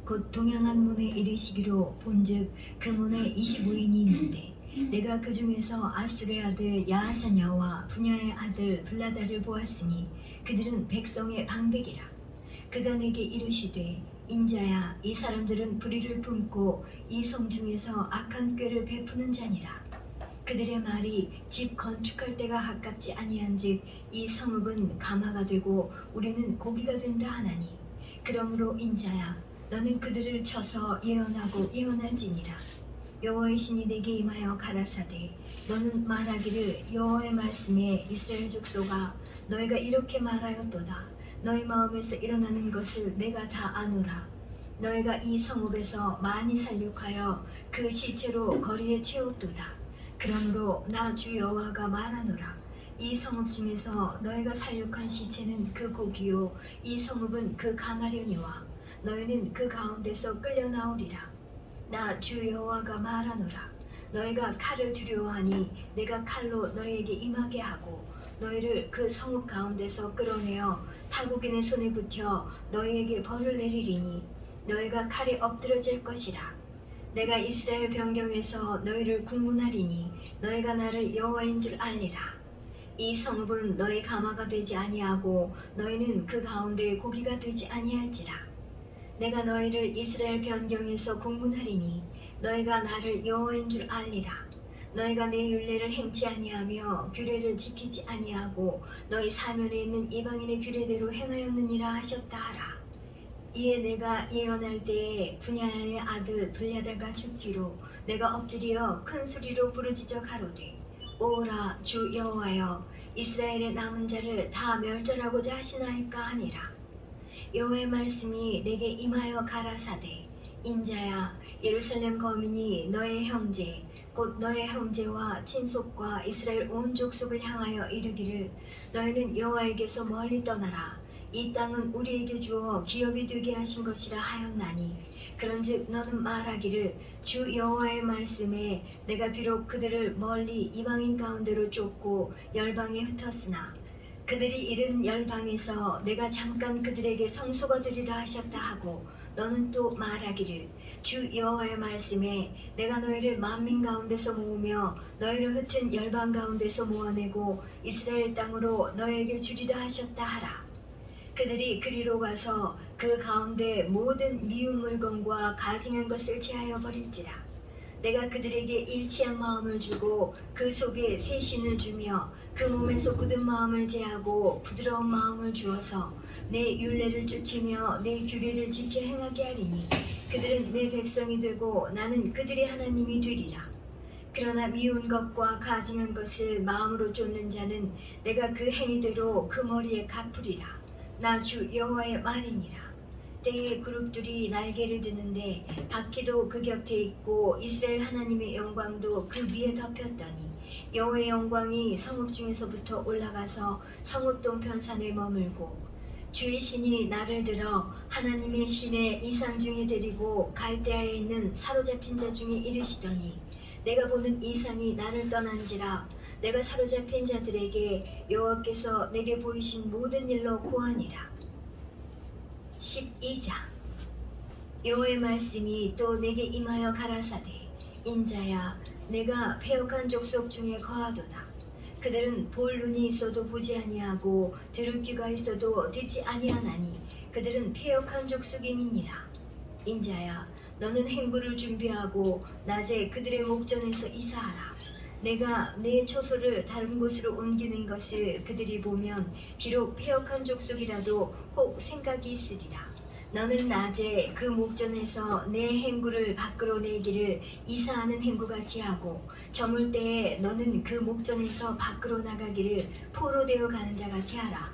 곧 동양한 문에 이르시기로 본즉 그 문에 25인이 있는데 내가 그 중에서 아술의 아들 야하사냐와 분야의 아들 블라다를 보았으니 그들은 백성의 방백이라. 그가 내게 이르시되 인자야, 이 사람들은 불의를 품고 이 성 중에서 악한 꾀를 베푸는 자니라. 그들의 말이 집 건축할 때가 가깝지 아니한즉 이 성읍은 가마가 되고 우리는 고기가 된다 하나니, 그러므로 인자야, 너는 그들을 쳐서 예언하고 예언할지니라. 여호와의 신이 내게 임하여 가라사대 너는 말하기를 여호와의 말씀에 이스라엘 족속아, 너희가 이렇게 말하였도다. 너희 마음에서 일어나는 것을 내가 다 아노라. 너희가 이 성읍에서 많이 살육하여 그 시체로 거리에 채웠도다. 그러므로 나 주 여호와가 말하노라. 이 성읍 중에서 너희가 살육한 시체는 그 고기요 이 성읍은 그 가마려니와 너희는 그 가운데서 끌려 나오리라. 나 주 여호와가 말하노라. 너희가 칼을 두려워하니 내가 칼로 너희에게 임하게 하고 너희를 그 성읍 가운데서 끌어내어 타국인의 손에 붙여 너희에게 벌을 내리리니 너희가 칼에 엎드러질 것이라. 내가 이스라엘 변경에서 너희를 국문하리니 너희가 나를 여호와인 줄 알리라. 이 성읍은 너희 가마가 되지 아니하고 너희는 그 가운데 고기가 되지 아니할지라. 내가 너희를 이스라엘 변경에서 국문하리니 너희가 나를 여호와인 줄 알리라. 너희가 내 율례를 행치 아니하며 규례를 지키지 아니하고 너희 사면에 있는 이방인의 규례대로 행하였느니라 하셨다 하라. 이에 내가 예언할 때에 분야의 아들 블야다가 죽기로 내가 엎드려 큰 소리로 부르짖어 가로되 오라 주 여호와여, 이스라엘의 남은 자를 다 멸절하고자 하시나이까 하니라. 여호와의 말씀이 내게 임하여 가라사대 인자야, 예루살렘 거민이 너의 형제 곧 너의 형제와 친속과 이스라엘 온 족속을 향하여 이르기를 너희는 여호와에게서 멀리 떠나라. 이 땅은 우리에게 주어 기업이 되게 하신 것이라 하였나니, 그런즉 너는 말하기를 주 여호와의 말씀에 내가 비록 그들을 멀리 이방인 가운데로 쫓고 열방에 흩었으나 그들이 이른 열방에서 내가 잠깐 그들에게 성소가 되리라 하셨다 하고, 너는 또 말하기를 주 여호와의 말씀에 내가 너희를 만민 가운데서 모으며 너희를 흩은 열방 가운데서 모아내고 이스라엘 땅으로 너희에게 주리라 하셨다 하라. 그들이 그리로 가서 그 가운데 모든 미운 물건과 가증한 것을 제하여 버릴지라. 내가 그들에게 일치한 마음을 주고 그 속에 새 신을 주며 그 몸에서 굳은 마음을 제하고 부드러운 마음을 주어서 내 율례를 쫓으며 내 규례를 지켜 행하게 하리니 그들은 내 백성이 되고 나는 그들의 하나님이 되리라. 그러나 미운 것과 가증한 것을 마음으로 쫓는 자는 내가 그 행위대로 그 머리에 갚으리라. 나 주 여호와의 말이니라. 때에 그룹들이 날개를 드는데 바퀴도 그 곁에 있고 이스라엘 하나님의 영광도 그 위에 덮였더니 여호와의 영광이 성읍 중에서부터 올라가서 성읍 동편산에 머물고 주의 신이 나를 들어 하나님의 신의 이상 중에 데리고 갈대아에 있는 사로잡힌 자 중에 이르시더니 내가 보는 이상이 나를 떠난지라. 내가 사로잡힌 자들에게 여호와께서 내게 보이신 모든 일로 고하니라. 12장. 여호와의 말씀이 또 내게 임하여 가라사대 인자야, 내가 패역한 족속 중에 거하도다. 그들은 볼 눈이 있어도 보지 아니하고 들을 귀가 있어도 듣지 아니하나니 그들은 패역한 족속임이니라. 인자야, 너는 행구를 준비하고 낮에 그들의 목전에서 이사하라. 내가 내 처소를 다른 곳으로 옮기는 것을 그들이 보면 비록 패역한 족속이라도 혹 생각이 있으리라. 너는 낮에 그 목전에서 내 행구를 밖으로 내기를 이사하는 행구같이 하고 저물 때에 너는 그 목전에서 밖으로 나가기를 포로 되어 가는 자같이 하라.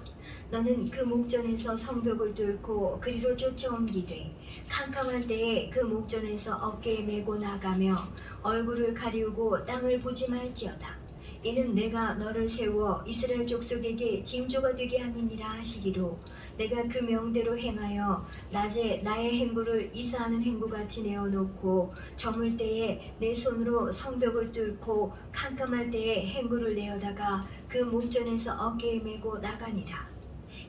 너는 그 목전에서 성벽을 뚫고 그리로 쫓아옮기되 캄캄할 때에 그 목전에서 어깨에 메고 나가며 얼굴을 가리우고 땅을 보지 말지어다. 이는 내가 너를 세워 이스라엘 족속에게 징조가 되게 함이니라 하시기로 내가 그 명대로 행하여 낮에 나의 행구를 이사하는 행구같이 내어놓고 저물 때에 내 손으로 성벽을 뚫고 캄캄할 때에 행구를 내어다가 그 목전에서 어깨에 메고 나가니라.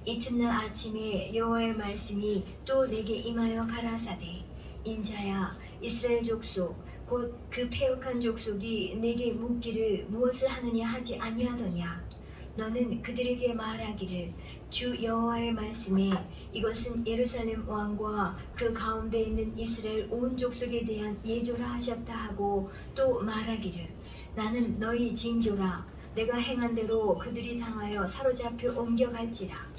이튿날 아침에 여호와의 말씀이 또 내게 임하여 가라사대 인자야, 이스라엘 족속 곧 그 패역한 족속이 내게 묻기를 무엇을 하느냐 하지 아니하더냐. 너는 그들에게 말하기를 주 여호와의 말씀에 이것은 예루살렘 왕과 그 가운데 있는 이스라엘 온 족속에 대한 예조라 하셨다 하고 또 말하기를 나는 너희 징조라. 내가 행한 대로 그들이 당하여 사로잡혀 옮겨갈지라.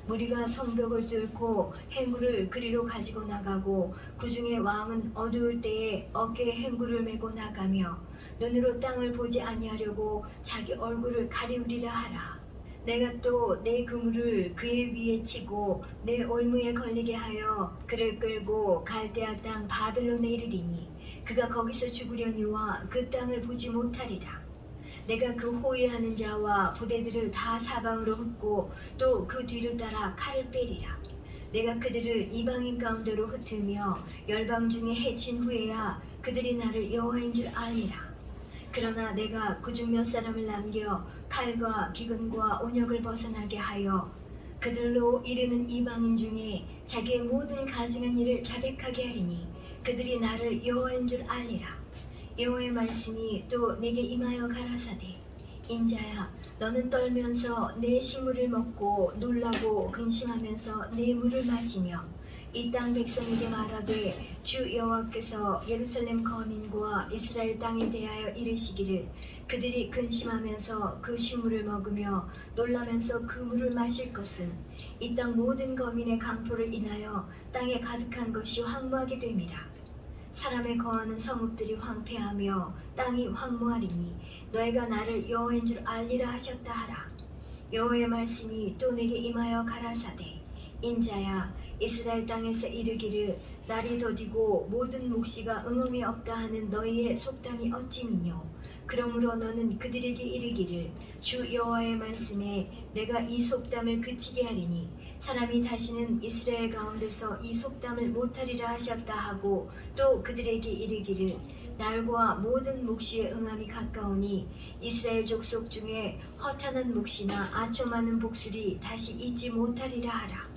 무리가 성벽을 뚫고 행구를 그리로 가지고 나가고 그 중에 왕은 어두울 때에 어깨에 행구를 메고 나가며 눈으로 땅을 보지 아니하려고 자기 얼굴을 가리우리라 하라. 내가 또 내 그물을 그의 위에 치고 내 올무에 걸리게 하여 그를 끌고 갈대아 땅 바벨론에 이르리니 그가 거기서 죽으려니와 그 땅을 보지 못하리라. 내가 그 호위하는 자와 부대들을 다 사방으로 흩고 또 그 뒤를 따라 칼을 빼리라. 내가 그들을 이방인 가운데로 흩으며 열방 중에 해친 후에야 그들이 나를 여호와인 줄 아니라. 그러나 내가 그중 몇 사람을 남겨 칼과 기근과 온역을 벗어나게 하여 그들로 이르는 이방인 중에 자기의 모든 가증한 일을 자백하게 하리니 그들이 나를 여호와인 줄 알리라. 여호와의 말씀이 또 내게 임하여 가라사대 인자야, 너는 떨면서 내 식물을 먹고 놀라고 근심하면서 내 물을 마시며 이 땅 백성에게 말하되 주 여호와께서 예루살렘 거민과 이스라엘 땅에 대하여 이르시기를 그들이 근심하면서 그 식물을 먹으며 놀라면서 그 물을 마실 것은 이 땅 모든 거민의 강포를 인하여 땅에 가득한 것이 황무하게 됨이라. 사람의 거하는 성읍들이 황폐하며 땅이 황무하리니 너희가 나를 여호와인 줄 알리라 하셨다 하라. 여호와의 말씀이 또 내게 임하여 가라사대 인자야, 이스라엘 땅에서 이르기를 날이 더디고 모든 묵시가 응음이 없다 하는 너희의 속담이 어찌미뇨. 그러므로 너는 그들에게 이르기를 주 여호와의 말씀에 내가 이 속담을 그치게 하리니 사람이 다시는 이스라엘 가운데서 이 속담을 못하리라 하셨다 하고 또 그들에게 이르기를 날과 모든 묵시의 응함이 가까우니 이스라엘 족속 중에 허탄한 묵시나 아초 많은 복술이 다시 있지 못하리라 하라.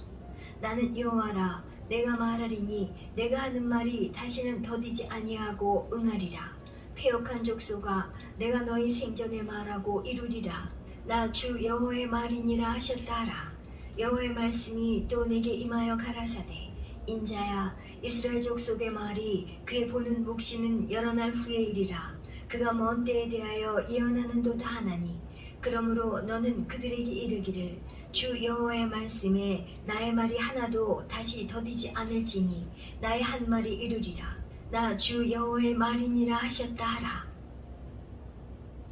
나는 여호와라. 내가 말하리니 내가 하는 말이 다시는 더디지 아니하고 응하리라. 패역한 족속아, 내가 너희 생전에 말하고 이루리라. 나 주 여호와의 말이니라 하셨다 하라. 여호와의 말씀이 또 내게 임하여 가라사대 인자야, 이스라엘 족속의 말이 그의 보는 묵시는 여러 날 후에 이리라. 그가 먼 때에 대하여 예언하는도다 하나니 그러므로 너는 그들에게 이르기를 주 여호와의 말씀에 나의 말이 하나도 다시 더디지 않을지니 나의 한 말이 이루리라. 나 주 여호와의 말이니라 하셨다 하라.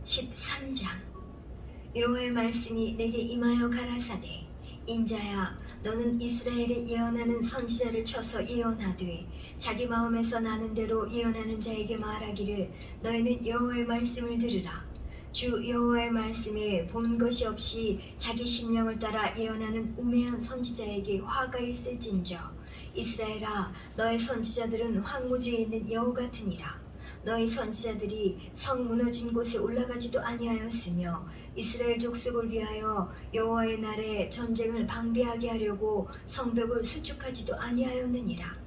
13장. 여호와의 말씀이 내게 임하여 가라사대 인자야, 너는 이스라엘에 예언하는 선지자를 쳐서 예언하되 자기 마음에서 나는 대로 예언하는 자에게 말하기를 너희는 여호와의 말씀을 들으라. 주 여호와의 말씀에 본 것이 없이 자기 심령을 따라 예언하는 우매한 선지자에게 화가 있을진저 이스라엘아, 너의 선지자들은 황무지에 있는 여우 같으니라. 너희 선지자들이 성 무너진 곳에 올라가지도 아니하였으며 이스라엘 족속을 위하여 여호와의 날에 전쟁을 방비하게 하려고 성벽을 수축하지도 아니하였느니라.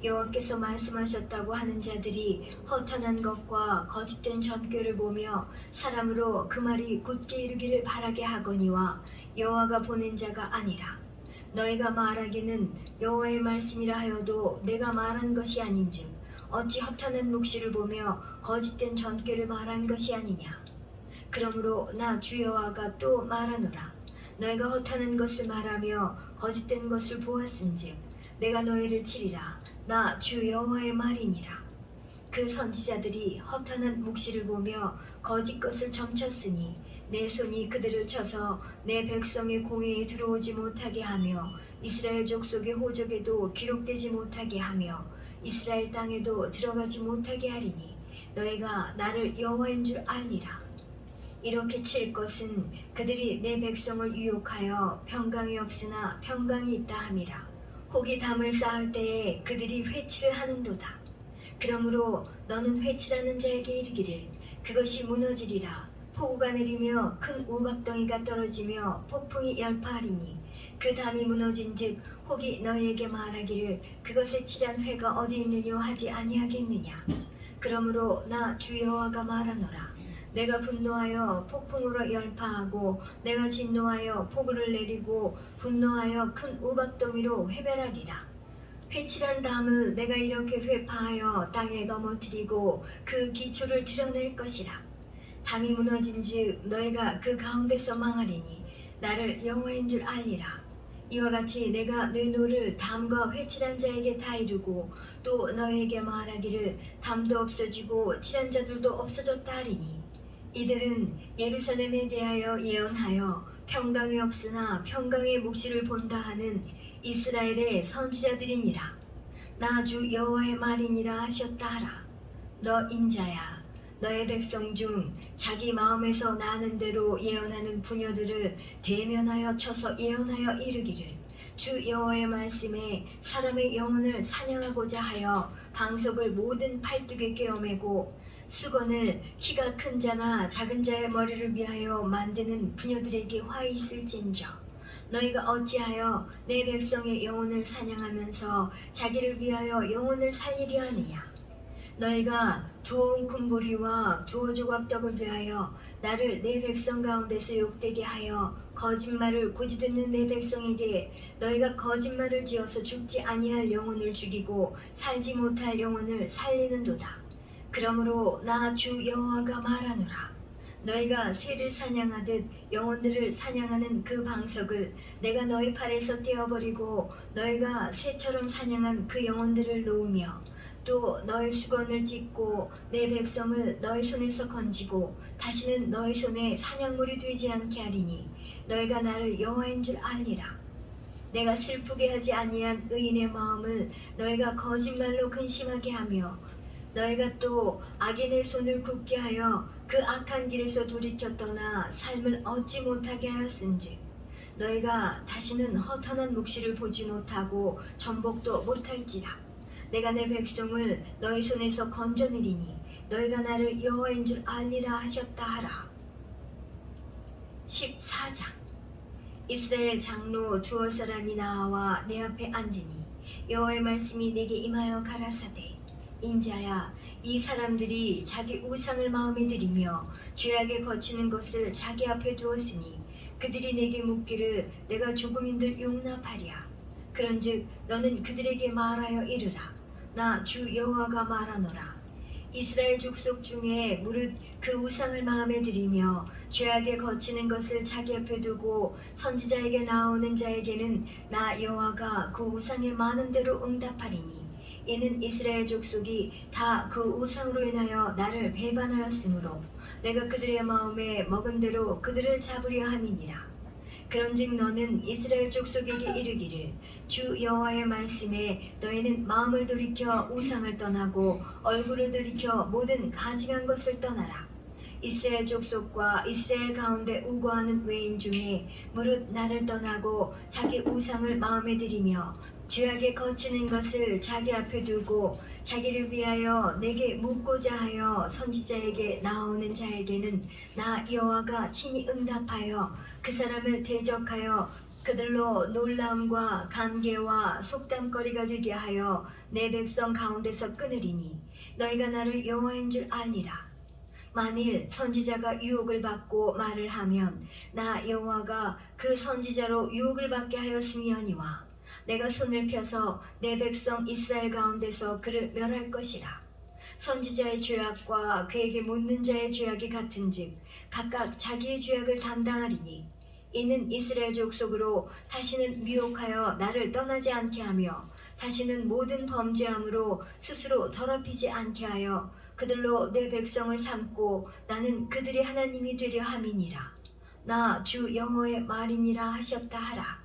여호와께서 말씀하셨다고 하는 자들이 허탄한 것과 거짓된 전궤를 보며 사람으로 그 말이 굳게 이루기를 바라게 하거니와 여호와가 보낸 자가 아니라. 너희가 말하기는 여호와의 말씀이라 하여도 내가 말한 것이 아닌즉 어찌 허탄한 묵시를 보며 거짓된 전궤를 말한 것이 아니냐. 그러므로 나 주 여호와가 또 말하노라. 너희가 허탄한 것을 말하며 거짓된 것을 보았은즉 내가 너희를 치리라. 나 주 여호와의 말이니라. 그 선지자들이 허탄한 묵시를 보며 거짓 것을 점쳤으니 내 손이 그들을 쳐서 내 백성의 공회에 들어오지 못하게 하며 이스라엘 족속의 호적에도 기록되지 못하게 하며 이스라엘 땅에도 들어가지 못하게 하리니 너희가 나를 여호와인 줄 알리라. 이렇게 칠 것은 그들이 내 백성을 유혹하여 평강이 없으나 평강이 있다 함이라. 혹이 담을 쌓을 때에 그들이 회치를 하는도다. 그러므로 너는 회치라는 자에게 이르기를 그것이 무너지리라. 폭우가 내리며 큰 우박덩이가 떨어지며 폭풍이 열파하리니 그 담이 무너진즉 혹이 너희에게 말하기를 그것에 칠한 회가 어디 있느뇨 하지 아니하겠느냐. 그러므로 나 주 여호와가 말하노라. 내가 분노하여 폭풍으로 열파하고 내가 진노하여 폭우를 내리고 분노하여 큰 우박더미로 회별하리라. 회칠한 담을 내가 이렇게 회파하여 땅에 넘어뜨리고 그 기초를 드러낼 것이라. 담이 무너진즉 너희가 그 가운데서 망하리니 나를 여호와인 줄 알리라. 이와 같이 내가 뇌노를 담과 회칠한 자에게 다 이루고 또 너희에게 말하기를 담도 없어지고 칠한 자들도 없어졌다 하리니 이들은 예루살렘에 대하여 예언하여 평강이 없으나 평강의 몫을 본다 하는 이스라엘의 선지자들이니라. 나 주 여호와의 말이니라 하셨다 하라. 너 인자야, 너의 백성 중 자기 마음에서 나는 대로 예언하는 부녀들을 대면하여 쳐서 예언하여 이르기를 주 여호와의 말씀에 사람의 영혼을 사냥하고자 하여 방석을 모든 팔뚝에 꿰어매고 수건을 키가 큰 자나 작은 자의 머리를 위하여 만드는 부녀들에게 화 있을진저 너희가 어찌하여 내 백성의 영혼을 사냥하면서 자기를 위하여 영혼을 살리려 하느냐. 너희가 두어온 군보리와 두어 조각 떡을 위하여 나를 내 백성 가운데서 욕되게 하여 거짓말을 고지듣는 내 백성에게 너희가 거짓말을 지어서 죽지 아니할 영혼을 죽이고 살지 못할 영혼을 살리는도다. 그러므로 나 주 여호와가 말하노라. 너희가 새를 사냥하듯 영혼들을 사냥하는 그 방석을 내가 너희 팔에서 떼어버리고 너희가 새처럼 사냥한 그 영혼들을 놓으며 또 너희 수건을 찢고 내 백성을 너희 손에서 건지고 다시는 너희 손에 사냥물이 되지 않게 하리니 너희가 나를 여호와인 줄 알리라. 내가 슬프게 하지 아니한 의인의 마음을 너희가 거짓말로 근심하게 하며 너희가 또 악인의 손을 굳게 하여 그 악한 길에서 돌이켜 떠나 삶을 얻지 못하게 하였은즉 너희가 다시는 허탄한 묵시를 보지 못하고 전복도 못할지라. 내가 내 백성을 너희 손에서 건져내리니 너희가 나를 여호와인 줄 알리라 하셨다 하라. 14장. 이스라엘 장로 두어 사람이 나와 내 앞에 앉으니 여호와의 말씀이 내게 임하여 가라사대 인자야, 이 사람들이 자기 우상을 마음에 들이며 죄악에 거치는 것을 자기 앞에 두었으니 그들이 내게 묻기를 내가 조금인들 용납하랴. 그런즉 너는 그들에게 말하여 이르라. 나 주 여호와가 말하노라. 이스라엘 족속 중에 무릇 그 우상을 마음에 들이며 죄악에 거치는 것을 자기 앞에 두고 선지자에게 나오는 자에게는 나 여호와가 그 우상에 많은 대로 응답하리니 이는 이스라엘 족속이 다 그 우상으로 인하여 나를 배반하였으므로 내가 그들의 마음에 먹은 대로 그들을 잡으려 함이니라. 그런즉 너는 이스라엘 족속에게 이르기를 주 여호와의 말씀에 너희는 마음을 돌이켜 우상을 떠나고 얼굴을 돌이켜 모든 가증한 것을 떠나라. 이스라엘 족속과 이스라엘 가운데 우거하는 외인 중에 무릇 나를 떠나고 자기 우상을 마음에 들이며 죄악에 거치는 것을 자기 앞에 두고 자기를 위하여 내게 묻고자 하여 선지자에게 나오는 자에게는 나 여호와가 친히 응답하여 그 사람을 대적하여 그들로 놀라움과 간계와 속담거리가 되게 하여 내 백성 가운데서 끊으리니 너희가 나를 여호와인 줄 알리라. 만일 선지자가 유혹을 받고 말을 하면 나 여호와가 그 선지자로 유혹을 받게 하였으니와 내가 손을 펴서 내 백성 이스라엘 가운데서 그를 멸할 것이라. 선지자의 죄악과 그에게 묻는 자의 죄악이 같은즉 각각 자기의 죄악을 담당하리니 이는 이스라엘 족속으로 다시는 미혹하여 나를 떠나지 않게 하며 다시는 모든 범죄함으로 스스로 더럽히지 않게 하여 그들로 내 백성을 삼고 나는 그들의 하나님이 되려 함이니라. 나 주 여호와의 말이니라 하셨다 하라.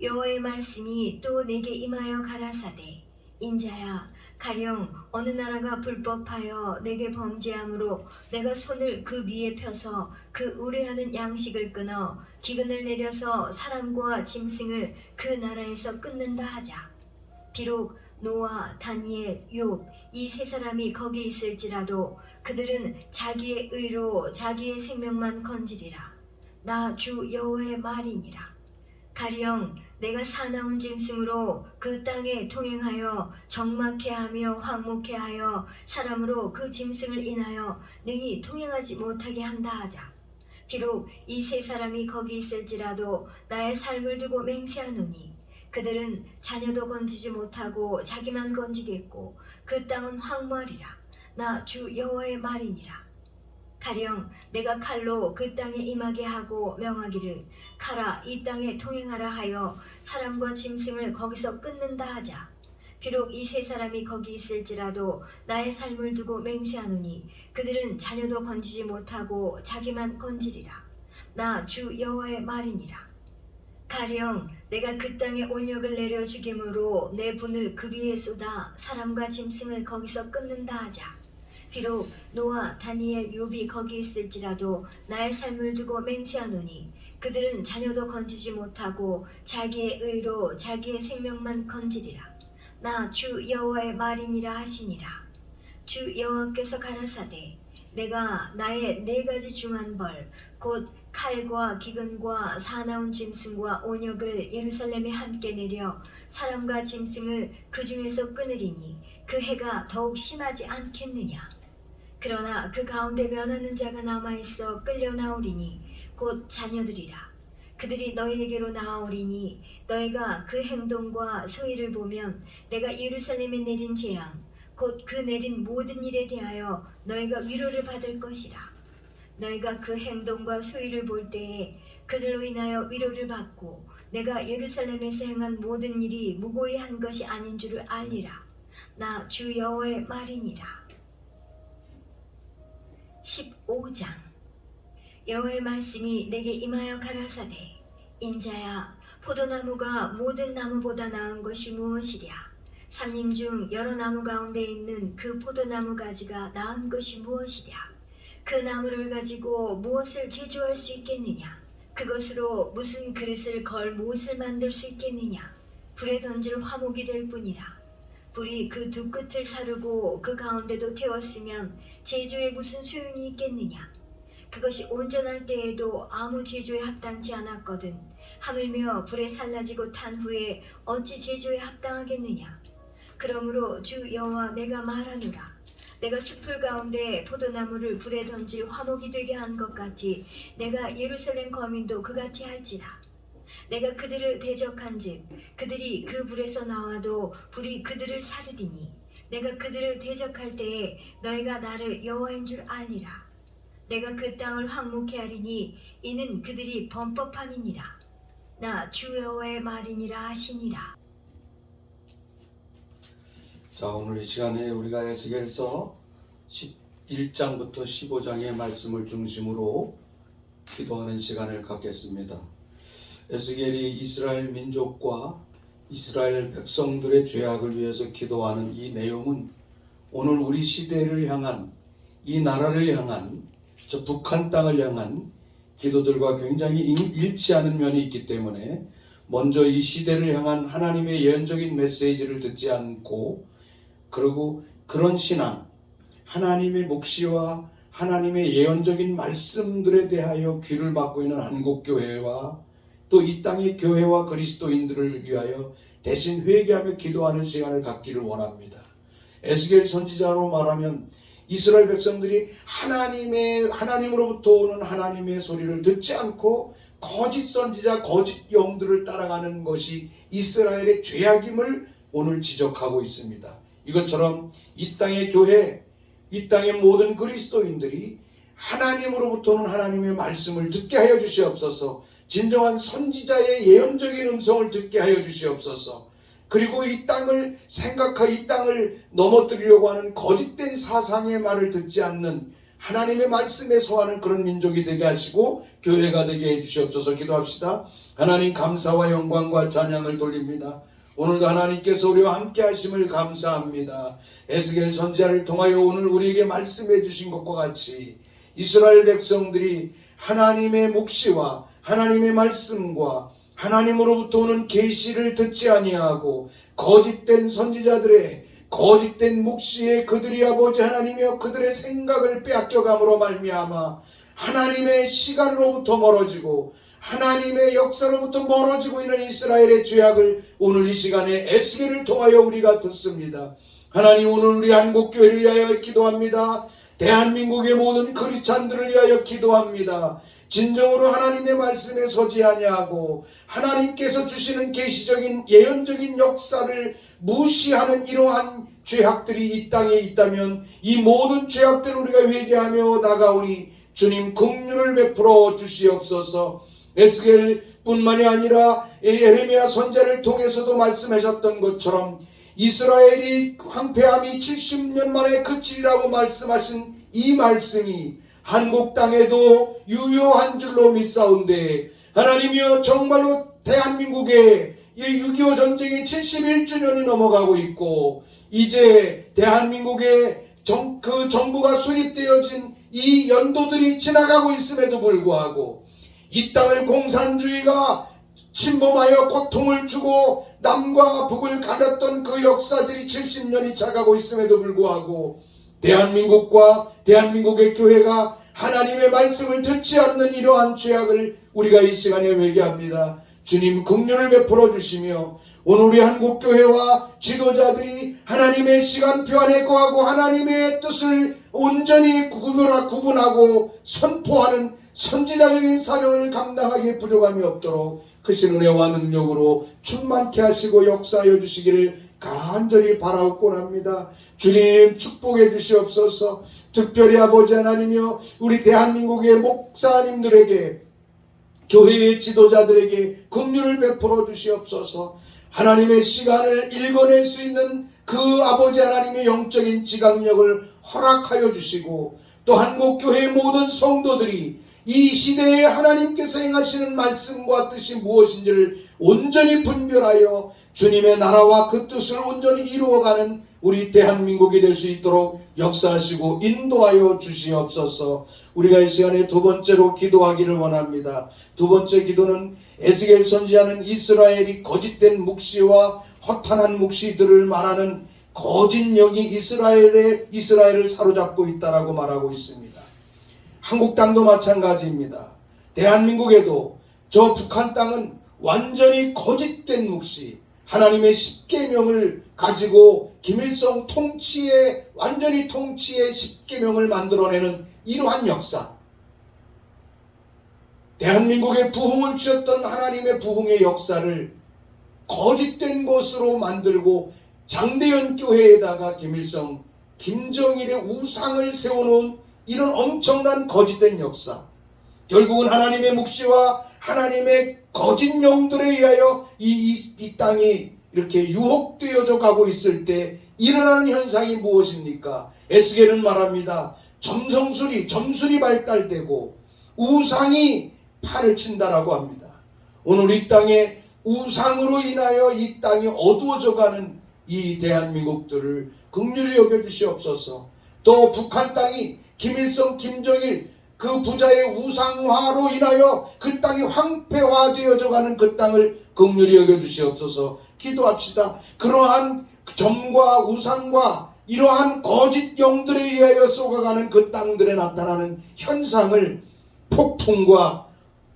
여호와의 말씀이 또 내게 임하여 가라사대 인자야, 가령 어느 나라가 불법하여 내게 범죄함으로 내가 손을 그 위에 펴서 그 의뢰하는 양식을 끊어 기근을 내려서 사람과 짐승을 그 나라에서 끊는다 하자. 비록 노아, 다니엘, 욥 이 세 사람이 거기 있을지라도 그들은 자기의 의로 자기의 생명만 건지리라. 나 주 여호와의 말이니라. 가령 내가 사나운 짐승으로 그 땅에 통행하여 적막해 하며 황목해 하여 사람으로 그 짐승을 인하여 능히 통행하지 못하게 한다 하자. 비록 이 세 사람이 거기 있을지라도 나의 삶을 두고 맹세하노니 그들은 자녀도 건지지 못하고 자기만 건지겠고 그 땅은 황무하리라. 나 주 여호와의 말이니라. 가령 내가 칼로 그 땅에 임하게 하고 명하기를 가라 이 땅에 통행하라 하여 사람과 짐승을 거기서 끊는다 하자. 비록 이 세 사람이 거기 있을지라도 나의 삶을 두고 맹세하노니 그들은 자녀도 건지지 못하고 자기만 건지리라. 나 주 여호와의 말이니라. 가령 내가 그 땅에 온역을 내려 죽임으로 내 분을 그 위에 쏟아 사람과 짐승을 거기서 끊는다 하자. 비록 노아, 다니엘, 욥이 거기 있을지라도 나의 삶을 두고 맹세하노니 그들은 자녀도 건지지 못하고 자기의 의로 자기의 생명만 건지리라. 나 주 여호와의 말이니라 하시니라. 주 여호와께서 가라사대 내가 나의 네 가지 중한 벌 곧 칼과 기근과 사나운 짐승과 온역을 예루살렘에 함께 내려 사람과 짐승을 그 중에서 끊으리니 그 해가 더욱 심하지 않겠느냐. 그러나 그 가운데 면하는 자가 남아있어 끌려 나오리니 곧 자녀들이라. 그들이 너희에게로 나아오리니 너희가 그 행동과 소위를 보면 내가 예루살렘에 내린 재앙 곧 그 내린 모든 일에 대하여 너희가 위로를 받을 것이라. 너희가 그 행동과 소위를 볼 때에 그들로 인하여 위로를 받고 내가 예루살렘에서 행한 모든 일이 무고히 한 것이 아닌 줄을 알리라. 나 주 여호와의 말이니라. 15장. 여호와의 말씀이 내게 임하여 가라사대 인자야 포도나무가 모든 나무보다 나은 것이 무엇이랴. 삼림 중 여러 나무 가운데 있는 그 포도나무 가지가 나은 것이 무엇이랴. 그 나무를 가지고 무엇을 제조할 수 있겠느냐. 그것으로 무슨 그릇을 걸 못을 만들 수 있겠느냐. 불에 던질 화목이 될 뿐이라. 불이 그 두 끝을 사르고 그 가운데도 태웠으면 제조에 무슨 소용이 있겠느냐. 그것이 온전할 때에도 아무 제조에 합당치 않았거든 하물며 불에 살라지고 탄 후에 어찌 제조에 합당하겠느냐. 그러므로 주 여호와 내가 말하노라. 내가 숲을 가운데 포도나무를 불에 던질 화목이 되게 한 것 같이 내가 예루살렘 거민도 그같이 할지라. 내가 그들을 대적한즉 그들이 그 불에서 나와도 불이 그들을 사르리니 내가 그들을 대적할 때에 너희가 나를 여호와인 줄 알리라. 내가 그 땅을 황무케 하리니 이는 그들이 범법함이니라. 나 주 여호와의 말이니라 하시니라. 자, 오늘 이 시간에 우리가 에스겔서 11장부터 15장의 말씀을 중심으로 기도하는 시간을 갖겠습니다. 에스겔이 이스라엘 민족과 이스라엘 백성들의 죄악을 위해서 기도하는 이 내용은 오늘 우리 시대를 향한, 이 나라를 향한, 저 북한 땅을 향한 기도들과 굉장히 일치하는 면이 있기 때문에 먼저 이 시대를 향한 하나님의 예언적인 메시지를 듣지 않고, 그리고 그런 신앙, 하나님의 묵시와 하나님의 예언적인 말씀들에 대하여 귀를 막고 있는 한국교회와 또 이 땅의 교회와 그리스도인들을 위하여 대신 회개하며 기도하는 시간을 갖기를 원합니다. 에스겔 선지자로 말하면 이스라엘 백성들이 하나님으로부터 오는 하나님의 소리를 듣지 않고 거짓 선지자, 거짓 영들을 따라가는 것이 이스라엘의 죄악임을 오늘 지적하고 있습니다. 이것처럼 이 땅의 교회, 이 땅의 모든 그리스도인들이 하나님으로부터 오는 하나님의 말씀을 듣게 하여 주시옵소서. 진정한 선지자의 예언적인 음성을 듣게 하여 주시옵소서. 그리고 이 땅을 생각하여 이 땅을 넘어뜨리려고 하는 거짓된 사상의 말을 듣지 않는 하나님의 말씀에 소하는 그런 민족이 되게 하시고 교회가 되게 해 주시옵소서. 기도합시다. 하나님, 감사와 영광과 찬양을 돌립니다. 오늘도 하나님께서 우리와 함께 하심을 감사합니다. 에스겔 선지자를 통하여 오늘 우리에게 말씀해 주신 것과 같이 이스라엘 백성들이 하나님의 묵시와 하나님의 말씀과 하나님으로부터 오는 계시를 듣지 아니하고 거짓된 선지자들의 거짓된 묵시에 그들이 아버지 하나님이여 그들의 생각을 빼앗겨감으로 말미암아 하나님의 시간으로부터 멀어지고 하나님의 역사로부터 멀어지고 있는 이스라엘의 죄악을 오늘 이 시간에 에스겔을 통하여 우리가 듣습니다. 하나님, 오늘 우리 한국교회를 위하여 기도합니다. 대한민국의 모든 크리스찬들을 위하여 기도합니다. 진정으로 하나님의 말씀에 서지 아니하고 하나님께서 주시는 계시적인 예언적인 역사를 무시하는 이러한 죄악들이 이 땅에 있다면 이 모든 죄악들을 우리가 회개하며 나가오니 주님 긍휼을 베풀어 주시옵소서. 에스겔뿐만이 아니라 예레미야 선지자를 통해서도 말씀하셨던 것처럼 이스라엘이 황폐함이 70년 만에 그치리라고 말씀하신 이 말씀이 한국 땅에도 유효한 줄로 믿사온데, 하나님이여, 정말로 대한민국의 6.25 전쟁이 71주년이 넘어가고 있고 이제 대한민국의 그 정부가 수립되어진 이 연도들이 지나가고 있음에도 불구하고 이 땅을 공산주의가 침범하여 고통을 주고 남과 북을 가렸던 그 역사들이 70년이 차가고 있음에도 불구하고 대한민국과 대한민국의 교회가 하나님의 말씀을 듣지 않는 이러한 죄악을 우리가 이 시간에 회개합니다. 주님 긍휼을 베풀어 주시며 오늘 우리 한국교회와 지도자들이 하나님의 시간표 안에 거하고 하나님의 뜻을 온전히 구분하고 선포하는 선지자적인 사명을 감당하기에 부족함이 없도록 크신 은혜와 능력으로 충만케 하시고 역사하여 주시기를 간절히 바라옵곤 합니다. 주님 축복해 주시옵소서. 특별히 아버지 하나님이여, 우리 대한민국의 목사님들에게, 교회의 지도자들에게 긍휼을 베풀어 주시옵소서. 하나님의 시간을 읽어낼 수 있는 그 아버지 하나님의 영적인 지각력을 허락하여 주시고, 또 한국교회의 모든 성도들이 이 시대에 하나님께서 행하시는 말씀과 뜻이 무엇인지를 온전히 분별하여 주님의 나라와 그 뜻을 온전히 이루어가는 우리 대한민국이 될 수 있도록 역사하시고 인도하여 주시옵소서. 우리가 이 시간에 두 번째로 기도하기를 원합니다. 두 번째 기도는 에스겔 선지자는 이스라엘이 거짓된 묵시와 허탄한 묵시들을 말하는 거짓 영이 이스라엘을 사로잡고 있다라고 말하고 있습니다. 한국 땅도 마찬가지입니다. 대한민국에도 저 북한 땅은 완전히 거짓된 묵시, 하나님의 십계명을 가지고 김일성 완전히 통치의 십계명을 만들어내는 이러한 역사, 대한민국의 부흥을 주셨던 하나님의 부흥의 역사를 거짓된 것으로 만들고 장대현 교회에다가 김일성, 김정일의 우상을 세워놓은 이런 엄청난 거짓된 역사, 결국은 하나님의 묵시와 하나님의 거짓 영들에 의하여 이 땅이 이렇게 유혹되어져 가고 있을 때 일어나는 현상이 무엇입니까? 에스겔은 말합니다. 점술이 발달되고 우상이 팔을 친다라고 합니다. 오늘 이 땅에 우상으로 인하여 이 땅이 어두워져 가는 이 대한민국들을 긍휼히 여겨주시옵소서. 또 북한 땅이 김일성, 김정일 그 부자의 우상화로 인하여 그 땅이 황폐화되어져 가는 그 땅을 긍휼히 여겨주시옵소서. 기도합시다. 그러한 점과 우상과 이러한 거짓 영들에 의하여 쏟아가는 그 땅들에 나타나는 현상을 폭풍과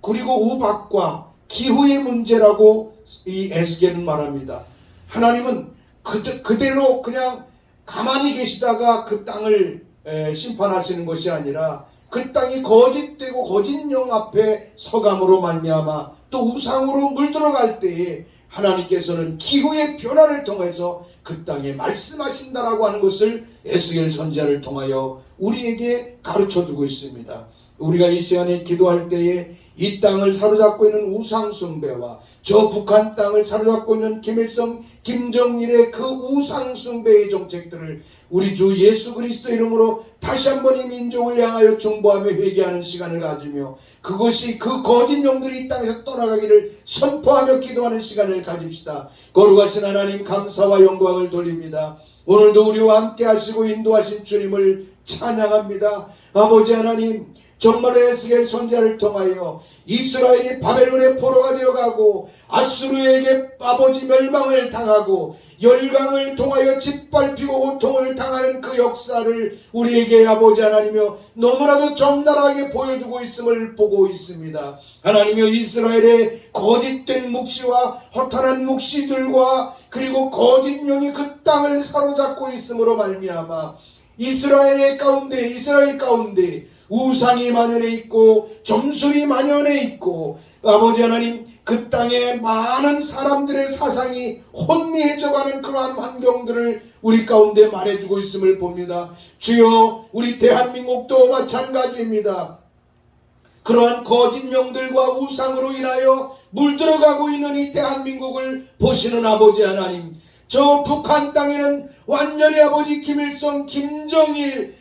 그리고 우박과 기후의 문제라고 이 에스겔은 말합니다. 하나님은 그대로 그냥 가만히 계시다가 그 땅을 심판하시는 것이 아니라 그 땅이 거짓되고 거짓 영 앞에 서감으로 말미암아 또 우상으로 물들어갈 때에 하나님께서는 기후의 변화를 통해서 그 땅에 말씀하신다라고 하는 것을 에스겔 선지자를 통하여 우리에게 가르쳐주고 있습니다. 우리가 이 시간에 기도할 때에 이 땅을 사로잡고 있는 우상 숭배와 저 북한 땅을 사로잡고 있는 김일성, 김정일의 그 우상 숭배의 정책들을 우리 주 예수 그리스도 이름으로 다시 한번 이 민족을 향하여 중보하며 회개하는 시간을 가지며 그것이 그 거짓 영들이 이 땅에서 떠나가기를 선포하며 기도하는 시간을 가집시다. 거룩하신 하나님, 감사와 영광을 돌립니다. 오늘도 우리와 함께 하시고 인도하신 주님을 찬양합니다. 아버지 하나님, 정말로 에스겔 선지자를 통하여 이스라엘이 바벨론의 포로가 되어가고 아수르에게 아버지 멸망을 당하고 열강을 통하여 짓밟히고 고통을 당하는 그 역사를 우리에게 아버지 하나님이여 너무나도 적나라하게 보여주고 있음을 보고 있습니다. 하나님이여 이스라엘의 거짓된 묵시와 허탄한 묵시들과 그리고 거짓 영이 그 땅을 사로잡고 있음으로 말미암아 이스라엘 가운데 우상이 만연해 있고 점술이 만연해 있고 아버지 하나님 그 땅에 많은 사람들의 사상이 혼미해져가는 그러한 환경들을 우리 가운데 말해주고 있음을 봅니다. 주여 우리 대한민국도 마찬가지입니다. 그러한 거짓 영들과 우상으로 인하여 물들어가고 있는 이 대한민국을 보시는 아버지 하나님, 저 북한 땅에는 완전히 아버지 김일성, 김정은의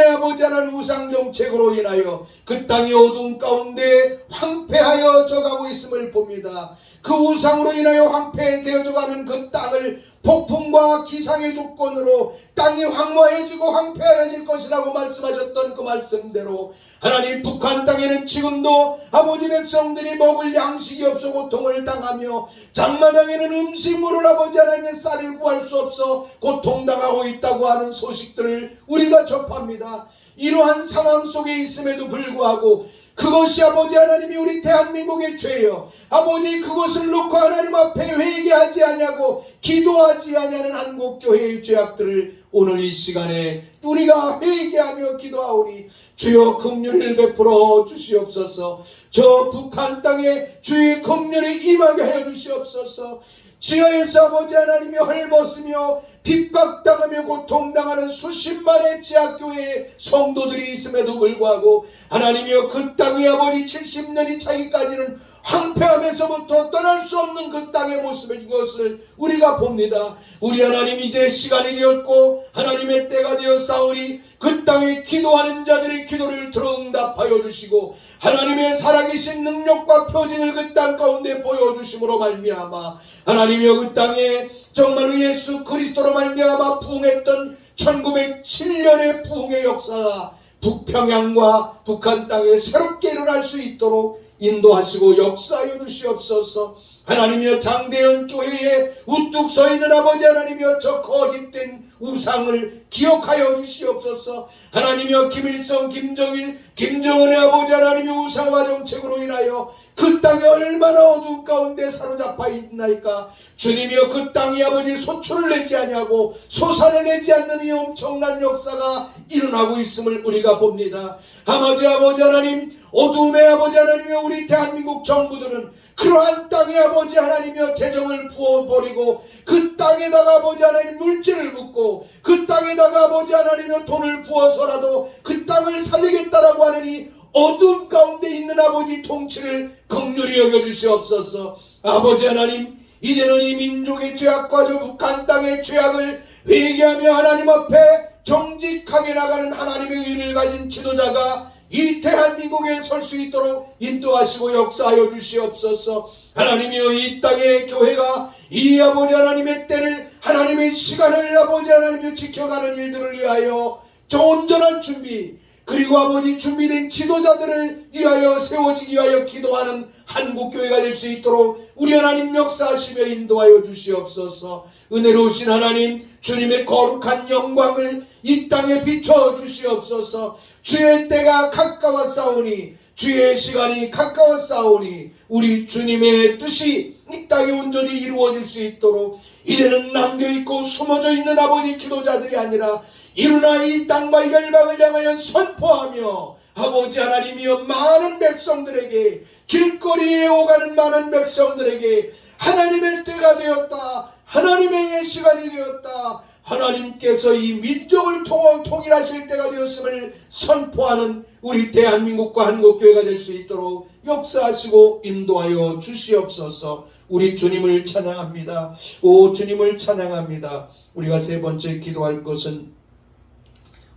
아버지 하나님 우상정책으로 인하여 그 땅이 어두운 가운데 황폐하여 져가고 있음을 봅니다. 그 우상으로 인하여 황폐되어져가는 그 땅을 폭풍과 기상의 조건으로 땅이 황무해지고 황폐해질 것이라고 말씀하셨던 그 말씀대로 하나님 북한 땅에는 지금도 아버지 백성들이 먹을 양식이 없어 고통을 당하며 장마당에는 음식물을 아버지 하나님의 쌀을 구할 수 없어 고통당하고 있다고 하는 소식들을 우리가 접합니다. 이러한 상황 속에 있음에도 불구하고 그것이 아버지 하나님이 우리 대한민국의 죄요 아버지 그것을 놓고 하나님 앞에 회개하지 아니하고 기도하지 아니하는 한국교회의 죄악들을 오늘 이 시간에 우리가 회개하며 기도하오니 주여 긍휼을 베풀어 주시옵소서. 저 북한 땅에 주의 긍휼이 임하게 하여 주시옵소서. 지하에서 아버지 하나님이 헐벗으며 핍박당하며 고통당하는 수십만의 지하교회의 성도들이 있음에도 불구하고 하나님이여 그 땅이 아버지 70년이 차기까지는 황폐함에서부터 떠날 수 없는 그 땅의 모습인 것을 우리가 봅니다. 우리 하나님 이제 시간이 되었고 하나님의 때가 되었사오니 그 땅에 기도하는 자들의 기도를 들어 응답하여 주시고 하나님의 살아계신 능력과 표징을 그 땅 가운데 보여주심으로 말미암아 하나님이여 그 땅에 정말로 예수 그리스도로 말미암아 부흥했던 1907년의 부흥의 역사가 북평양과 북한 땅에 새롭게 일어날 수 있도록 인도하시고 역사하여 주시옵소서. 하나님이여 장대현 교회에 우뚝 서 있는 아버지 하나님이여 저 거짓된 우상을 기억하여 주시옵소서. 하나님이여 김일성, 김정은의 아버지 하나님의 우상화 정책으로 인하여 그 땅이 얼마나 어두운 가운데 사로잡혀 있나이까. 주님이여 그 땅이 아버지 소출을 내지 아니하고 소산을 내지 않는 이 엄청난 역사가 일어나고 있음을 우리가 봅니다. 아버지 하나님 어두움의 아버지 하나님이여 우리 대한민국 정부들은 그러한 땅에 아버지 하나님이여 재정을 부어버리고 그 땅에다가 아버지 하나님 물질을 붓고 그 땅에다가 아버지 하나님이여 돈을 부어서라도 그 땅을 살리겠다라고 하는 이 어둠 가운데 있는 아버지 통치를 긍휼히 여겨주시옵소서. 아버지 하나님 이제는 이 민족의 죄악과 저 북한 땅의 죄악을 회개하며 하나님 앞에 정직하게 나가는 하나님의 의를 가진 지도자가 이 대한민국에 설 수 있도록 인도하시고 역사하여 주시옵소서. 하나님이여 이 땅의 교회가 이 아버지 하나님의 때를 하나님의 시간을 아버지 하나님이 지켜가는 일들을 위하여 온전한 준비 그리고 아버지 준비된 지도자들을 위하여 세워지기 위하여 기도하는 한국교회가 될 수 있도록 우리 하나님 역사하시며 인도하여 주시옵소서. 은혜로우신 하나님 주님의 거룩한 영광을 이 땅에 비춰 주시옵소서. 주의 때가 가까웠사오니 주의 시간이 가까웠사오니 우리 주님의 뜻이 이 땅에 온전히 이루어질 수 있도록 이제는 남겨있고 숨어져 있는 아버지 기도자들이 아니라 일어나 이 땅과 열방을 향하여 선포하며 아버지 하나님이여 많은 백성들에게 길거리에 오가는 많은 백성들에게 하나님의 때가 되었다. 하나님의 시간이 되었다. 하나님께서 이 민족을 통일하실 때가 되었음을 선포하는 우리 대한민국과 한국교회가 될 수 있도록 역사하시고 인도하여 주시옵소서. 우리 주님을 찬양합니다. 오 주님을 찬양합니다. 우리가 세 번째 기도할 것은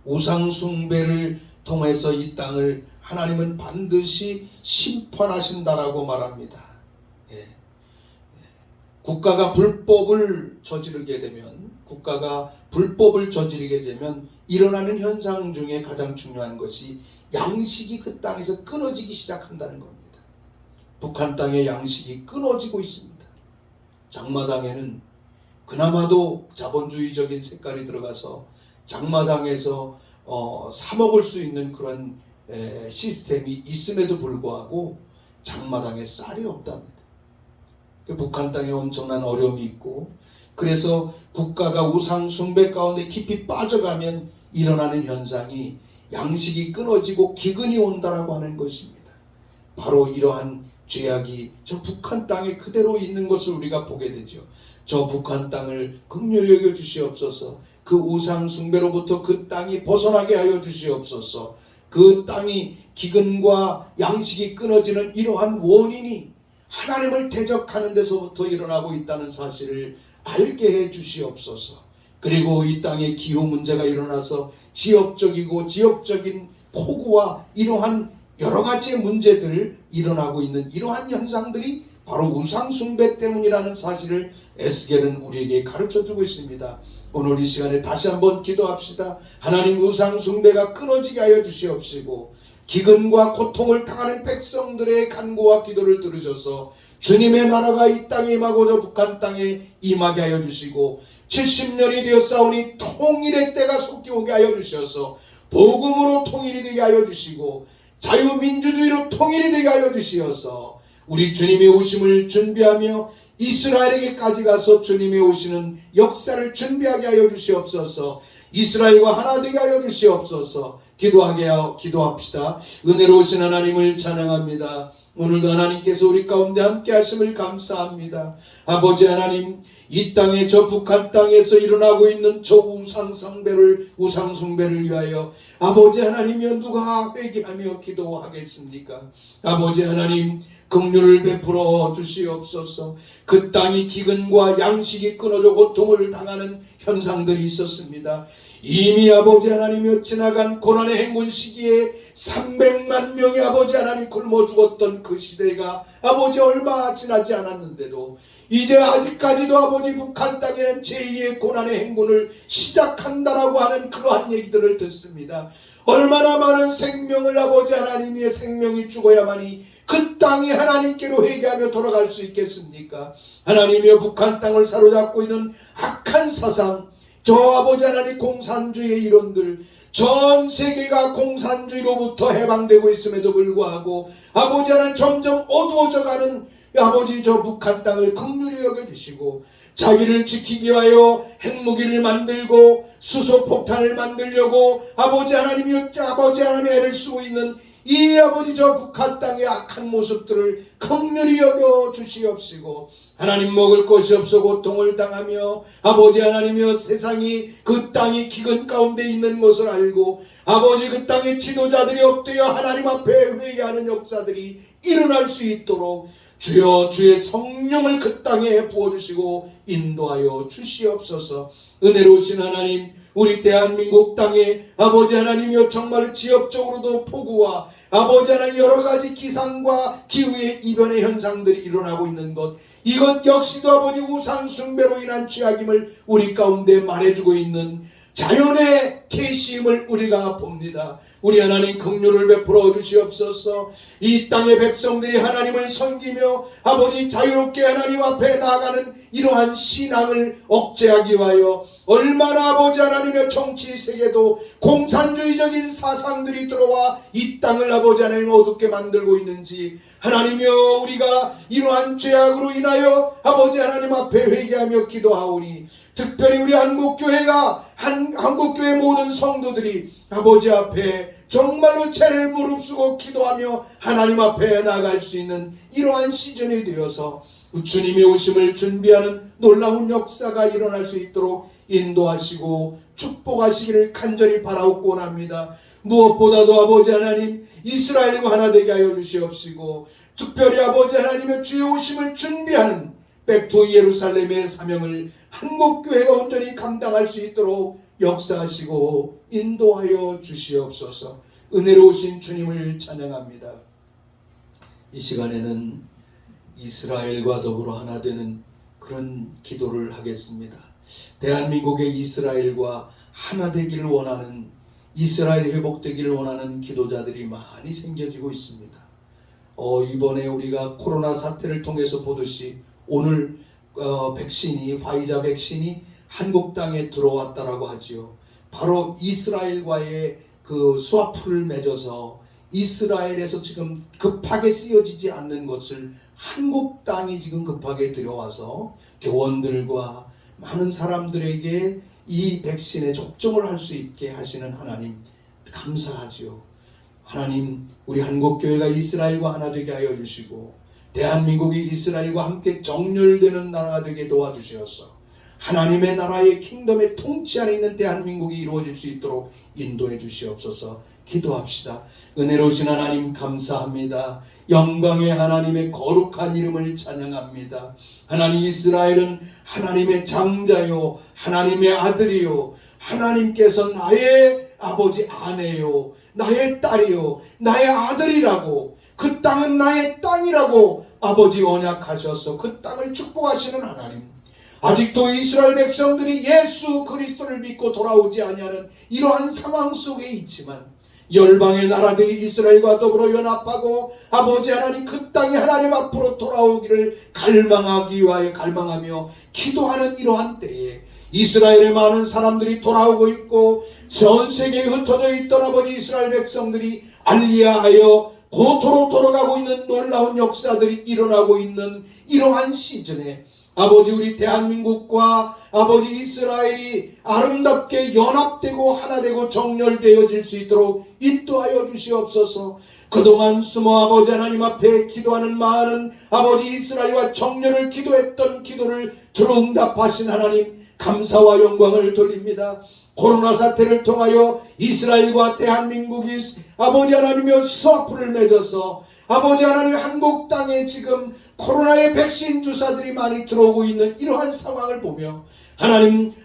우상 숭배를 통해서 이 땅을 하나님은 반드시 심판하신다라고 말합니다. 국가가 불법을 저지르게 되면 일어나는 현상 중에 가장 중요한 것이 양식이 그 땅에서 끊어지기 시작한다는 겁니다. 북한 땅의 양식이 끊어지고 있습니다. 장마당에는 그나마도 자본주의적인 색깔이 들어가서 장마당에서 사 먹을 수 있는 그런 시스템이 있음에도 불구하고 장마당에 쌀이 없답니다. 북한 땅에 엄청난 어려움이 있고, 그래서 국가가 우상 숭배 가운데 깊이 빠져가면 일어나는 현상이 양식이 끊어지고 기근이 온다라고 하는 것입니다. 바로 이러한 죄악이 저 북한 땅에 그대로 있는 것을 우리가 보게 되죠. 저 북한 땅을 긍휼히 여겨 주시옵소서. 그 우상 숭배로부터 그 땅이 벗어나게 하여 주시옵소서. 그 땅이 기근과 양식이 끊어지는 이러한 원인이 하나님을 대적하는 데서부터 일어나고 있다는 사실을 알게 해 주시옵소서. 그리고 이 땅에 기후 문제가 일어나서 지역적인 폭우와 이러한 여러 가지의 문제들 일어나고 있는 이러한 현상들이 바로 우상 숭배 때문이라는 사실을 에스겔은 우리에게 가르쳐주고 있습니다. 오늘 이 시간에 다시 한번 기도합시다. 하나님, 우상 숭배가 끊어지게 하여 주시옵시고 기근과 고통을 당하는 백성들의 간구와 기도를 들으셔서 주님의 나라가 이 땅에 임하고자 북한 땅에 임하게 하여 주시고 70년이 되었사오니 통일의 때가 속히 오게 하여 주셔서 복음으로 통일이 되게 하여 주시고 자유민주주의로 통일이 되게 하여 주시어서 우리 주님의 오심을 준비하며 이스라엘에게까지 가서 주님의 오시는 역사를 준비하게 하여 주시옵소서. 이스라엘과 하나 되게 하여 주시옵소서. 기도합시다. 은혜로우신 하나님을 찬양합니다. 오늘도 하나님께서 우리 가운데 함께 하심을 감사합니다. 아버지 하나님, 이 땅에 저 북한 땅에서 일어나고 있는 저 우상 숭배를 위하여 아버지 하나님이여 누가 회개하며 기도하겠습니까? 아버지 하나님, 긍휼을 베풀어 주시옵소서. 그 땅이 기근과 양식이 끊어져 고통을 당하는 현상들이 있었습니다. 이미 아버지 하나님이여 지나간 고난의 행군 시기에 300만 명이 아버지 하나님 굶어 죽었던 그 시대가 아버지 얼마 지나지 않았는데도 이제 아직까지도 아버지 북한 땅에는 제2의 고난의 행군을 시작한다라고 하는 그러한 얘기들을 듣습니다. 얼마나 많은 생명을 아버지 하나님의 생명이 죽어야만이 그 땅이 하나님께로 회개하며 돌아갈 수 있겠습니까? 하나님이여 북한 땅을 사로잡고 있는 악한 사상, 저 아버지 하나님 공산주의의 이론들, 전 세계가 공산주의로부터 해방되고 있음에도 불구하고 아버지 하나님 점점 어두워져가는 아버지 저 북한 땅을 긍휼히 여겨주시고 자기를 지키기 위하여 핵무기를 만들고 수소폭탄을 만들려고 아버지 하나님이 아버지 하나님의 애를 쓰고 있는 이 아버지 저 북한 땅의 악한 모습들을 긍휼히 여겨 주시옵시고 하나님 먹을 것이 없어 고통을 당하며 아버지 하나님이여 세상이 그 땅이 기근 가운데 있는 것을 알고 아버지 그 땅의 지도자들이 엎드려 하나님 앞에 회개하는 역사들이 일어날 수 있도록 주여 주의 성령을 그 땅에 부어주시고 인도하여 주시옵소서. 은혜로우신 하나님, 우리 대한민국 땅에 아버지 하나님이여 정말 지역적으로도 폭우와 아버지 하나님 여러가지 기상과 기후의 이변의 현상들이 일어나고 있는 것, 이것 역시도 아버지 우상 숭배로 인한 죄악임을 우리 가운데 말해주고 있는 자연의 계시임을 우리가 봅니다. 우리 하나님 긍휼을 베풀어 주시옵소서. 이 땅의 백성들이 하나님을 섬기며 아버지 자유롭게 하나님 앞에 나아가는 이러한 신앙을 억제하기 위하여 얼마나 아버지 하나님의 정치 세계도 공산주의적인 사상들이 들어와 이 땅을 아버지 하나님 어둡게 만들고 있는지 하나님이여 우리가 이러한 죄악으로 인하여 아버지 하나님 앞에 회개하며 기도하오니 특별히 우리 한국교회가 한국교회 모든 성도들이 아버지 앞에 정말로 죄를 무릅쓰고 기도하며 하나님 앞에 나아갈 수 있는 이러한 시즌이 되어서 주님의 오심을 준비하는 놀라운 역사가 일어날 수 있도록 인도하시고 축복하시기를 간절히 바라옵고 원합니다. 무엇보다도 아버지 하나님 이스라엘과 하나 되게 하여 주시옵시고 특별히 아버지 하나님의 주의 오심을 준비하는 백투 예루살렘의 사명을 한국교회가 온전히 감당할 수 있도록 역사하시고 인도하여 주시옵소서. 은혜로우신 주님을 찬양합니다. 이 시간에는 이스라엘과 더불어 하나 되는 그런 기도를 하겠습니다. 대한민국의 이스라엘과 하나 되기를 원하는, 이스라엘이 회복되기를 원하는 기도자들이 많이 생겨지고 있습니다. 이번에 우리가 코로나 사태를 통해서 보듯이 오늘 백신이, 화이자 백신이 한국 땅에 들어왔다라고 하지요. 바로 이스라엘과의 그 스와프를 맺어서 이스라엘에서 지금 급하게 쓰여지지 않는 것을 한국 땅이 지금 급하게 들여와서 교원들과 많은 사람들에게 이 백신에 접종을 할 수 있게 하시는 하나님 감사하지요. 하나님, 우리 한국교회가 이스라엘과 하나 되게 하여 주시고 대한민국이 이스라엘과 함께 정렬되는 나라가 되게 도와주시옵소서. 하나님의 나라의 킹덤의 통치 안에 있는 대한민국이 이루어질 수 있도록 인도해 주시옵소서. 기도합시다. 은혜로우신 하나님 감사합니다. 영광의 하나님의 거룩한 이름을 찬양합니다. 하나님, 이스라엘은 하나님의 장자요, 하나님의 아들이요, 하나님께서 나의 아버지 아내요, 나의 딸이요, 나의 아들이라고, 그 땅은 나의 땅이라고 아버지 언약하셔서 그 땅을 축복하시는 하나님, 아직도 이스라엘 백성들이 예수 그리스도를 믿고 돌아오지 아니하는 이러한 상황 속에 있지만 열방의 나라들이 이스라엘과 더불어 연합하고 아버지 하나님 그 땅이 하나님 앞으로 돌아오기를 갈망하며 기도하는 이러한 때에 이스라엘의 많은 사람들이 돌아오고 있고 전 세계에 흩어져 있던 아버지 이스라엘 백성들이 알리야하여 고토로 돌아가고 있는 놀라운 역사들이 일어나고 있는 이러한 시즌에 아버지, 우리 대한민국과 아버지 이스라엘이 아름답게 연합되고 하나되고 정렬되어질 수 있도록 인도하여 주시옵소서. 그동안 숨어 아버지 하나님 앞에 기도하는 많은 아버지 이스라엘과 정렬을 기도했던 기도를 들어 응답하신 하나님 감사와 영광을 돌립니다. 코로나 사태를 통하여 이스라엘과 대한민국이 아버지 하나님의 스와프를 맺어서 아버지 하나님 한국 땅에 지금 코로나의 백신 주사들이 많이 들어오고 있는 이러한 상황을 보며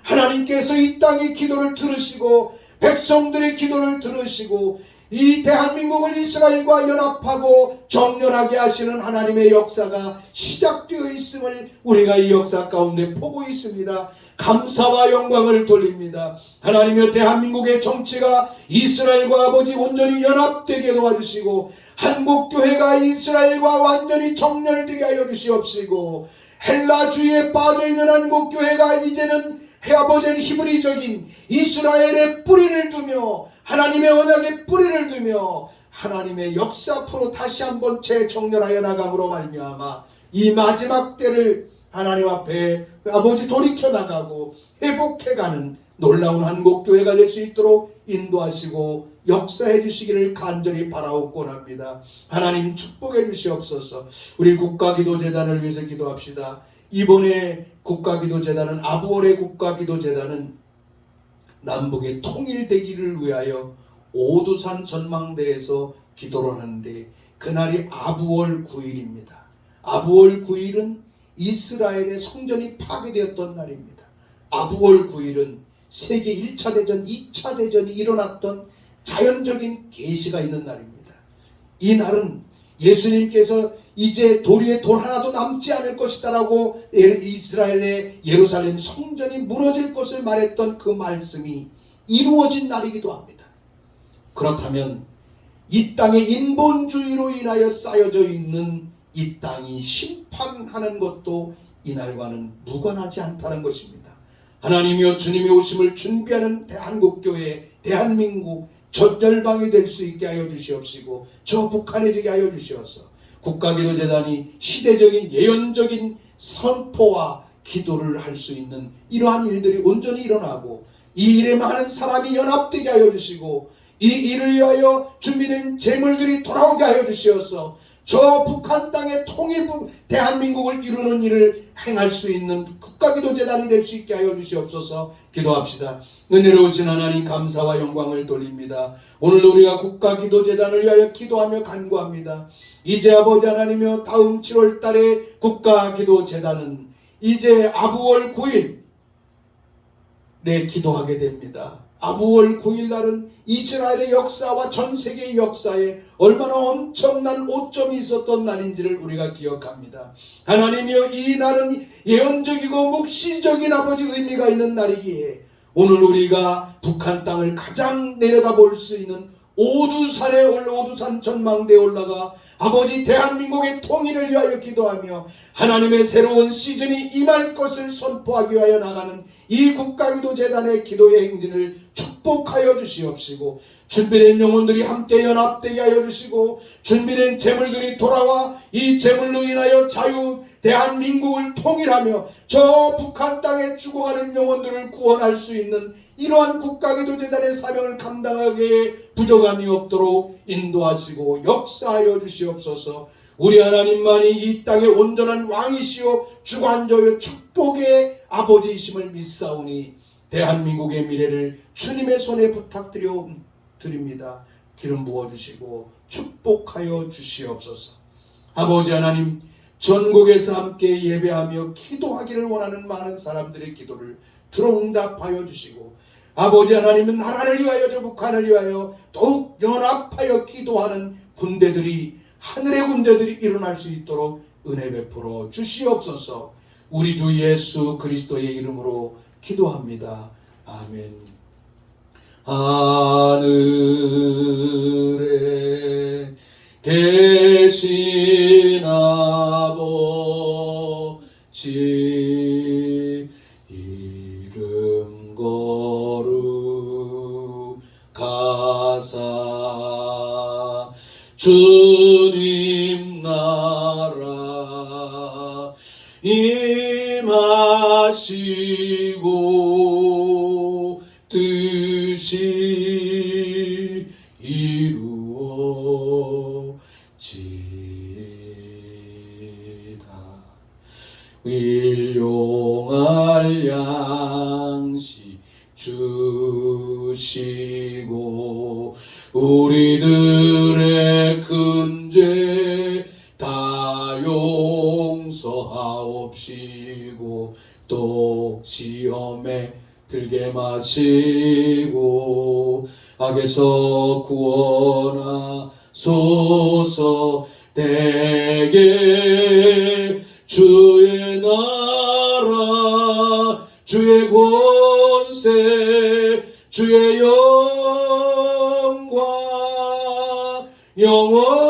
하나님께서 이 땅의 기도를 들으시고 백성들의 기도를 들으시고 이 대한민국을 이스라엘과 연합하고 정렬하게 하시는 하나님의 역사가 시작되어 있음을 우리가 이 역사 가운데 보고 있습니다. 감사와 영광을 돌립니다. 하나님의 대한민국의 정치가 이스라엘과 아버지 온전히 연합되게 도와주시고 한국교회가 이스라엘과 완전히 정렬되게 하여 주시옵시고 헬라주의에 빠져있는 한국교회가 이제는 아버지는 히브리적인 이스라엘의 뿌리를 두며 하나님의 언약의 뿌리를 두며 하나님의 역사 앞으로 다시 한번 재정렬하여 나감으로 말미암아 이 마지막 때를 하나님 앞에 아버지 돌이켜 나가고 회복해가는 놀라운 한국교회가 될 수 있도록 인도하시고 역사해 주시기를 간절히 바라옵곤 합니다. 하나님 축복해 주시옵소서. 우리 국가기도재단을 위해서 기도합시다. 이번에 국가기도재단은 아부월의 국가기도재단은 남북의 통일되기를 위하여 오두산 전망대에서 기도를 하는데 그날이 아부월 9일입니다. 아부월 9일은 이스라엘의 성전이 파괴되었던 날입니다. 아부월 9일은 세계 1차 대전, 2차 대전이 일어났던 자연적인 계시가 있는 날입니다. 이 날은 예수님께서 이제 돌 위에 돌 하나도 남지 않을 것이다 라고 이스라엘의 예루살렘 성전이 무너질 것을 말했던 그 말씀이 이루어진 날이기도 합니다. 그렇다면 이 땅의 인본주의로 인하여 쌓여져 있는 이 땅이 심판하는 것도 이날과는 무관하지 않다는 것입니다. 하나님이여 주님의 오심을 준비하는 한국교회, 대한민국 전열방이 될 수 있게 하여 주시옵시고 저 북한에 되게 하여 주시옵소서. 국가기도재단이 시대적인 예언적인 선포와 기도를 할 수 있는 이러한 일들이 온전히 일어나고 이 일에 많은 사람이 연합되게 하여 주시고 이 일을 위하여 준비된 재물들이 돌아오게 하여 주시옵소서. 저 북한 땅의 통일 대한민국을 이루는 일을 행할 수 있는 국가기도재단이 될 수 있게 하여 주시옵소서. 기도합시다. 은혜로우신 하나님 감사와 영광을 돌립니다. 오늘도 우리가 국가기도재단을 위하여 기도하며 간구합니다. 이제 아버지 하나님이여 다음 7월 달에 국가기도재단은 이제 아부월 9일 기도하게 됩니다. 아부월 9일 날은 이스라엘의 역사와 전 세계의 역사에 얼마나 엄청난 오점이 있었던 날인지를 우리가 기억합니다. 하나님이여, 이 날은 예언적이고 묵시적인 아버지 의미가 있는 날이기에 오늘 우리가 북한 땅을 가장 내려다볼 수 있는 오두산 전망대에 올라가 아버지 대한민국의 통일을 위하여 기도하며 하나님의 새로운 시즌이 임할 것을 선포하기 위하여 나가는 이 국가기도재단의 기도의 행진을 축복하여 주시옵시고, 준비된 영혼들이 함께 연합되게 하여 주시고, 준비된 재물들이 돌아와 이 재물로 인하여 자유 대한민국을 통일하며 저 북한 땅에 죽어가는 영혼들을 구원할 수 있는 이러한 국가기도재단의 사명을 감당하기에 부족함이 없도록 인도하시고 역사하여 주시옵소서. 우리 하나님만이 이 땅의 온전한 왕이시오 주관자여 축복의 아버지이심을 믿사오니 대한민국의 미래를 주님의 손에 부탁드립니다. 기름 부어주시고 축복하여 주시옵소서. 아버지 하나님, 전국에서 함께 예배하며 기도하기를 원하는 많은 사람들의 기도를 들어응답하여 주시고, 아버지 하나님은 나라를 위하여 저 북한을 위하여 더욱 연합하여 기도하는 군대들이, 하늘의 군대들이 일어날 수 있도록 은혜 베풀어 주시옵소서. 우리 주 예수 그리스도의 이름으로 기도합니다. 아멘. 하늘에 계신 아버지, 이름 거룩하사 주님 나라 임하시고 뜻이 이루어지다. 일용할 양식 주시고 우리들의 큰 죄 다 용서하옵시고 또 시험에 들게 마시고 악에서 구원하소서. 대개 주의 나라 주의 권세 주의 영광 영원히